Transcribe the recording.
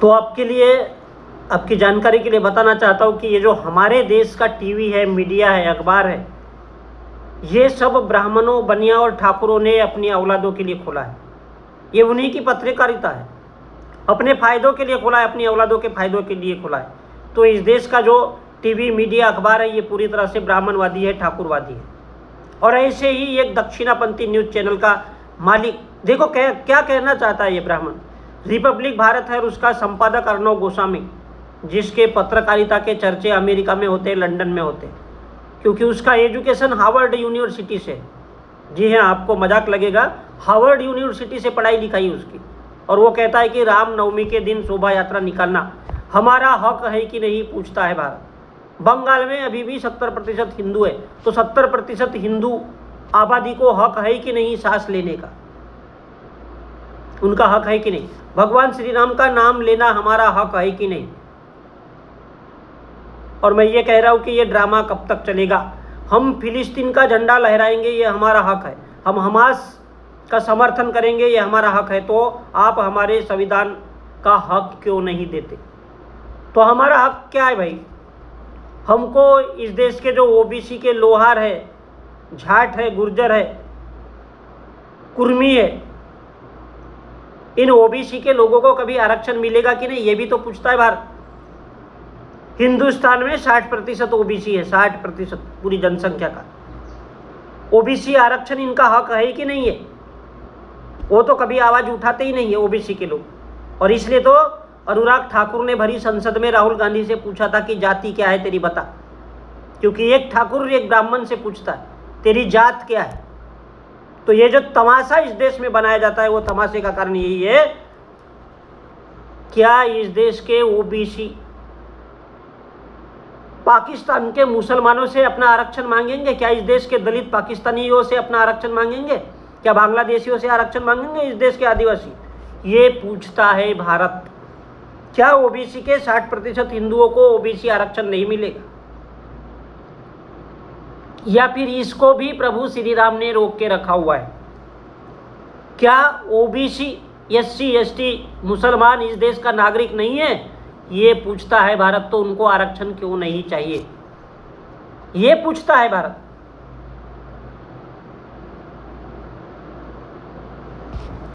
तो आपके लिए, आपकी जानकारी के लिए बताना चाहता हूँ कि ये जो हमारे देश का टीवी है, मीडिया है, अखबार है, ये सब ब्राह्मणों, बनिया और ठाकुरों ने अपनी औलादों के लिए खोला है। ये उन्हीं की पत्रकारिता है, अपने फायदों के लिए खोला है, अपनी औलादों के फायदों के लिए खोला है। तो इस देश का जो टीवी, मीडिया, अखबार है, ये पूरी तरह से ब्राह्मणवादी है, ठाकुरवादी है। और ऐसे ही एक दक्षिणापंथी न्यूज चैनल का मालिक, देखो क्या कहना चाहता है ये ब्राह्मण। रिपब्लिक भारत है और उसका संपादक अर्णव गोस्वामी, जिसके पत्रकारिता के चर्चे अमेरिका में होते, लंदन में होते, क्योंकि उसका एजुकेशन हार्वर्ड यूनिवर्सिटी से। जी हाँ, आपको मजाक लगेगा, हार्वर्ड यूनिवर्सिटी से पढ़ाई लिखाई उसकी। और वो कहता है कि रामनवमी के दिन शोभा यात्रा निकालना हमारा हक है कि नहीं, पूछता है भारत। बंगाल में अभी भी 70% हिंदू है, तो 70% हिंदू आबादी को हक है कि नहीं सांस लेने का, उनका हक है कि नहीं। भगवान श्री राम का नाम लेना हमारा हक है कि नहीं। और मैं ये कह रहा हूं कि ये ड्रामा कब तक चलेगा। हम फिलिस्तीन का झंडा लहराएंगे, ये हमारा हक है। हम हमास का समर्थन करेंगे, ये हमारा हक है। तो आप हमारे संविधान का हक क्यों नहीं देते? तो हमारा हक क्या है भाई? हमको इस देश के जो ओबीसी के लोहार है, जाट है, गुर्जर है, कुर्मी है, इन ओबीसी के लोगों को कभी आरक्षण मिलेगा कि नहीं, ये भी तो पूछता है भारत। हिंदुस्तान में 60% ओबीसी है, 60% पूरी जनसंख्या का। ओबीसी आरक्षण इनका हक है कि नहीं है? वो तो कभी आवाज उठाते ही नहीं है ओबीसी के लोग। और इसलिए तो अनुराग ठाकुर ने भरी संसद में राहुल गांधी से पूछा था कि जाति क्या है तेरी, बता। क्योंकि एक ठाकुर एक ब्राह्मण से पूछता है तेरी जात क्या है। तो ये जो तमाशा इस देश में बनाया जाता है, वो तमाशे का कारण यही है, क्या इस देश के ओबीसी पाकिस्तान के मुसलमानों से अपना आरक्षण मांगेंगे? क्या इस देश के दलित पाकिस्तानियों से अपना आरक्षण मांगेंगे? क्या बांग्लादेशियों से आरक्षण मांगेंगे इस देश के आदिवासी? ये पूछता है भारत। क्या ओबीसी के 60% हिंदुओं को ओबीसी आरक्षण नहीं मिलेगा? या फिर इसको भी प्रभु श्री राम ने रोक के रखा हुआ है? क्या ओबीसी, एससी, एसटी, मुसलमान इस देश का नागरिक नहीं है? ये पूछता है भारत। तो उनको आरक्षण क्यों नहीं चाहिए, ये पूछता है भारत।